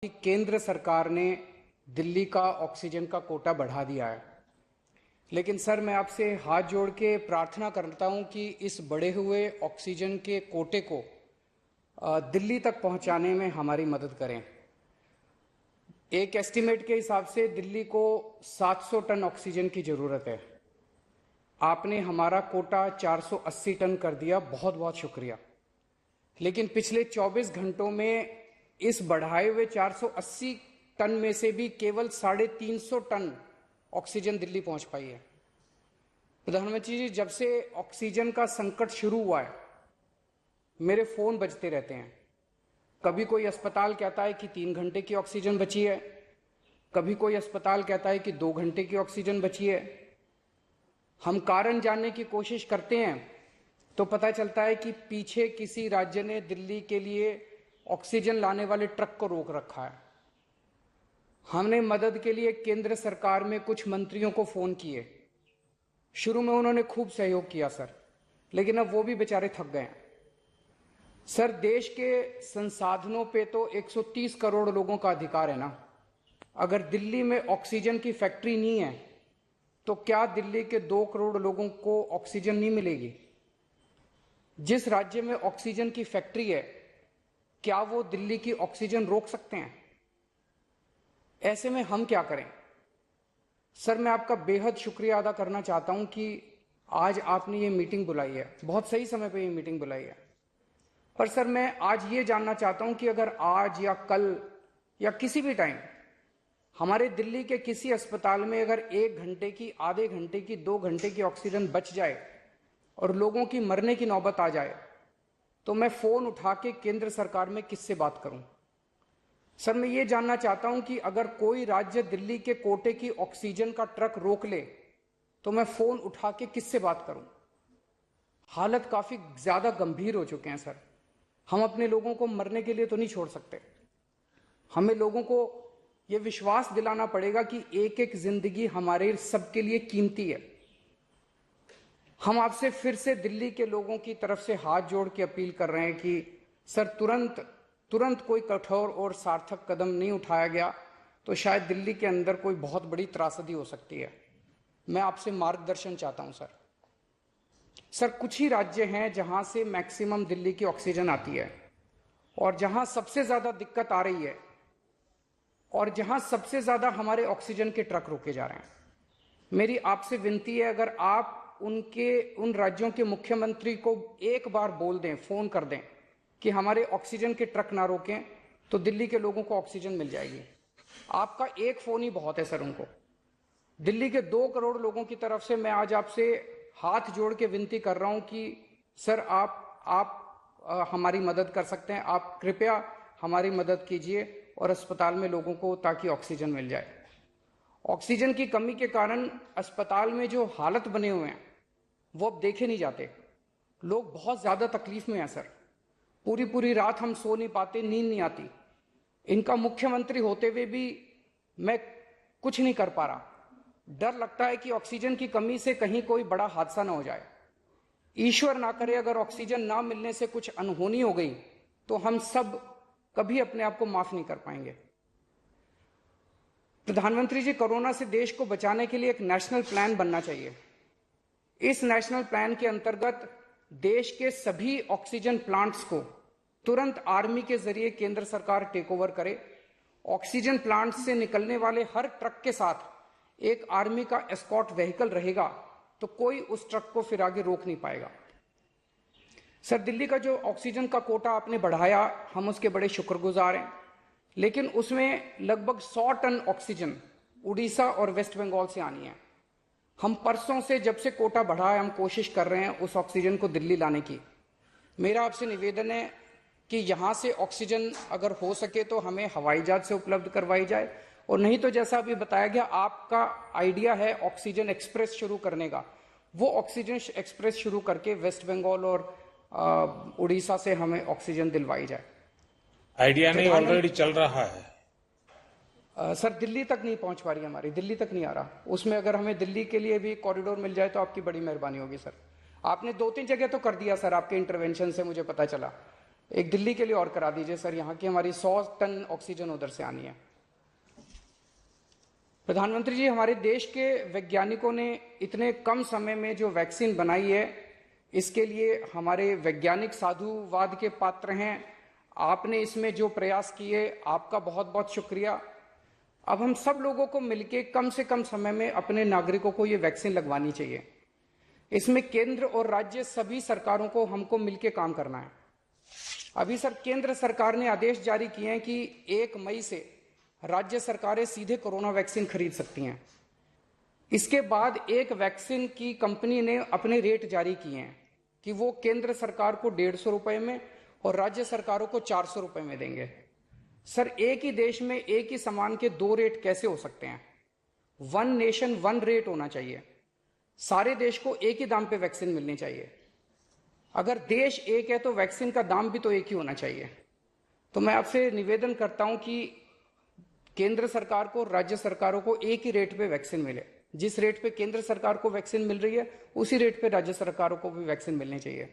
कि केंद्र सरकार ने दिल्ली का ऑक्सीजन का कोटा बढ़ा दिया है। लेकिन सर, मैं आपसे हाथ जोड़ के प्रार्थना करता हूं कि इस बढ़े हुए ऑक्सीजन के कोटे को दिल्ली तक पहुंचाने में हमारी मदद करें। एक एस्टीमेट के हिसाब से दिल्ली को 700 टन ऑक्सीजन की जरूरत है। आपने हमारा कोटा 480 टन कर दिया, बहुत बहुत शुक्रिया। लेकिन पिछले 24 घंटों में इस बढ़ाए हुए 480 टन में से भी केवल 350 टन ऑक्सीजन दिल्ली पहुंच पाई है। प्रधानमंत्री जी, जब से ऑक्सीजन का संकट शुरू हुआ है, मेरे फोन बजते रहते हैं। कभी कोई अस्पताल कहता है कि 3 घंटे की ऑक्सीजन बची है, कभी कोई अस्पताल कहता है कि 2 घंटे की ऑक्सीजन बची है। हम कारण जानने की कोशिश करते हैं तो पता चलता है कि पीछे किसी राज्य ने दिल्ली के लिए ऑक्सीजन लाने वाले ट्रक को रोक रखा है। हमने मदद के लिए केंद्र सरकार में कुछ मंत्रियों को फोन किए। शुरू में उन्होंने खूब सहयोग किया सर, लेकिन अब वो भी बेचारे थक गए हैं। सर, देश के संसाधनों पे तो 130 करोड़ लोगों का अधिकार है ना। अगर दिल्ली में ऑक्सीजन की फैक्ट्री नहीं है तो क्या दिल्ली के 2 करोड़ लोगों को ऑक्सीजन नहीं मिलेगी? जिस राज्य में ऑक्सीजन की फैक्ट्री है, क्या वो दिल्ली की ऑक्सीजन रोक सकते हैं? ऐसे में हम क्या करें? सर, मैं आपका बेहद शुक्रिया अदा करना चाहता हूं कि आज आपने ये मीटिंग बुलाई है, बहुत सही समय पे ये मीटिंग बुलाई है। पर सर, मैं आज ये जानना चाहता हूं कि अगर आज या कल या किसी भी टाइम हमारे दिल्ली के किसी अस्पताल में अगर 1 घंटे की, आधे घंटे की, 2 घंटे की ऑक्सीजन बच जाए और लोगों की मरने की नौबत आ जाए, तो मैं फोन उठा के केंद्र सरकार में किससे बात करूं? सर, मैं ये जानना चाहता हूं कि अगर कोई राज्य दिल्ली के कोटे की ऑक्सीजन का ट्रक रोक ले तो मैं फोन उठा के किससे बात करूं? हालत काफी ज्यादा गंभीर हो चुके हैं सर। हम अपने लोगों को मरने के लिए तो नहीं छोड़ सकते। हमें लोगों को यह विश्वास दिलाना पड़ेगा कि एक एक जिंदगी हमारे सबके लिए कीमती है। हम आपसे फिर से दिल्ली के लोगों की तरफ से हाथ जोड़ के अपील कर रहे हैं कि सर, तुरंत कोई कठोर और सार्थक कदम नहीं उठाया गया तो शायद दिल्ली के अंदर कोई बहुत बड़ी त्रासदी हो सकती है। मैं आपसे मार्गदर्शन चाहता हूं सर। सर, कुछ ही राज्य हैं जहां से मैक्सिमम दिल्ली की ऑक्सीजन आती है और जहां सबसे ज्यादा दिक्कत आ रही है और जहां सबसे ज्यादा हमारे ऑक्सीजन के ट्रक रोके जा रहे हैं। मेरी आपसे विनती है, अगर आप उन राज्यों के मुख्यमंत्री को एक बार बोल दें, फोन कर दें कि हमारे ऑक्सीजन के ट्रक ना रोकें, तो दिल्ली के लोगों को ऑक्सीजन मिल जाएगी। आपका एक फोन ही बहुत है सर उनको। दिल्ली के 2 करोड़ लोगों की तरफ से मैं आज आपसे हाथ जोड़ के विनती कर रहा हूं कि सर, आप हमारी मदद कर सकते हैं। आप कृपया हमारी मदद कीजिए और अस्पताल में लोगों को ताकि ऑक्सीजन मिल जाए। ऑक्सीजन की कमी के कारण अस्पताल में जो हालत बने हुए हैं वो अब देखे नहीं जाते। लोग बहुत ज्यादा तकलीफ में हैं सर। पूरी पूरी रात हम सो नहीं पाते, नींद नहीं आती। इनका मुख्यमंत्री होते हुए भी मैं कुछ नहीं कर पा रहा। डर लगता है कि ऑक्सीजन की कमी से कहीं कोई बड़ा हादसा ना हो जाए। ईश्वर ना करे, अगर ऑक्सीजन ना मिलने से कुछ अनहोनी हो गई तो हम सब कभी अपने आप को माफ नहीं कर पाएंगे। प्रधानमंत्री जी, कोरोना से देश को बचाने के लिए एक नेशनल प्लान बनना चाहिए। इस नेशनल प्लान के अंतर्गत देश के सभी ऑक्सीजन प्लांट्स को तुरंत आर्मी के जरिए केंद्र सरकार टेक ओवर करे। ऑक्सीजन प्लांट से निकलने वाले हर ट्रक के साथ एक आर्मी का एस्कॉर्ट व्हीकल रहेगा, तो कोई उस ट्रक को फिर आगे रोक नहीं पाएगा। सर, दिल्ली का जो ऑक्सीजन का कोटा आपने बढ़ाया, हम उसके बड़े शुक्रगुजार हैं। लेकिन उसमें लगभग 100 टन ऑक्सीजन उड़ीसा और वेस्ट बंगाल से आनी है। हम परसों से, जब से कोटा बढ़ा है, हम कोशिश कर रहे हैं उस ऑक्सीजन को दिल्ली लाने की। मेरा आपसे निवेदन है कि यहां से ऑक्सीजन अगर हो सके तो हमें हवाई जहाज से उपलब्ध करवाई जाए, और नहीं तो जैसा अभी बताया गया, आपका आइडिया है ऑक्सीजन एक्सप्रेस शुरू करने का, वो ऑक्सीजन एक्सप्रेस शुरू करके वेस्ट बंगाल और उड़ीसा से हमें ऑक्सीजन दिलवाई जाए। आइडिया नहीं, ऑलरेडी चल रहा है। सर, दिल्ली तक नहीं पहुंच पा रही, हमारी दिल्ली तक नहीं आ रहा। उसमें अगर हमें दिल्ली के लिए भी कॉरिडोर मिल जाए तो आपकी बड़ी मेहरबानी होगी सर। आपने 2-3 जगह तो कर दिया सर, आपके इंटरवेंशन से मुझे पता चला, एक दिल्ली के लिए और करा दीजिए सर, यहाँ की हमारी 100 टन ऑक्सीजन उधर से आनी है। प्रधानमंत्री जी, हमारे देश के वैज्ञानिकों ने इतने कम समय में जो वैक्सीन बनाई है, इसके लिए हमारे वैज्ञानिक साधुवाद के पात्र हैं। आपने इसमें जो प्रयास किए, आपका बहुत बहुत शुक्रिया। अब हम सब लोगों को मिलकर कम से कम समय में अपने नागरिकों को ये वैक्सीन लगवानी चाहिए। इसमें केंद्र और राज्य सभी सरकारों को हमको मिलकर काम करना है। अभी सर केंद्र सरकार ने आदेश जारी किए हैं कि 1 मई से राज्य सरकारें सीधे कोरोना वैक्सीन खरीद सकती हैं। इसके बाद एक वैक्सीन की कंपनी ने अपने रेट जारी किए हैं कि वो केंद्र सरकार को 150 रुपए में और राज्य सरकारों को 400 रुपए में देंगे। सर, एक ही देश में एक ही सामान के 2 रेट कैसे हो सकते हैं? 1 नेशन 1 रेट होना चाहिए। सारे देश को एक ही दाम पे वैक्सीन मिलनी चाहिए। अगर देश एक है तो वैक्सीन का दाम भी तो एक ही होना चाहिए। तो मैं आपसे निवेदन करता हूं कि केंद्र सरकार को, राज्य सरकारों को एक ही रेट पे वैक्सीन मिले। जिस रेट पे केंद्र सरकार को वैक्सीन मिल रही है, उसी रेट पे राज्य सरकारों को भी वैक्सीन मिलनी चाहिए।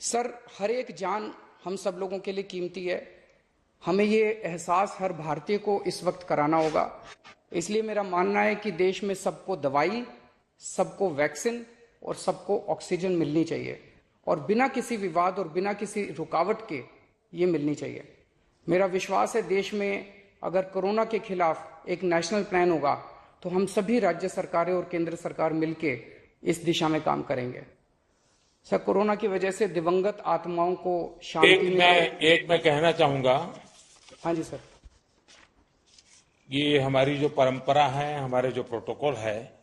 सर, हर एक जान हम सब लोगों के लिए कीमती है। हमें ये एहसास हर भारतीय को इस वक्त कराना होगा। इसलिए मेरा मानना है कि देश में सबको दवाई, सबको वैक्सीन और सबको ऑक्सीजन मिलनी चाहिए, और बिना किसी विवाद और बिना किसी रुकावट के ये मिलनी चाहिए। मेरा विश्वास है देश में अगर कोरोना के खिलाफ एक नेशनल प्लान होगा तो हम सभी राज्य सरकारें और केंद्र सरकार मिलके इस दिशा में काम करेंगे। सर, कोरोना की वजह से दिवंगत आत्माओं को शांति मैं कहना चाहूंगा। हाँ जी सर। ये हमारी जो परंपरा है, हमारे जो प्रोटोकॉल है,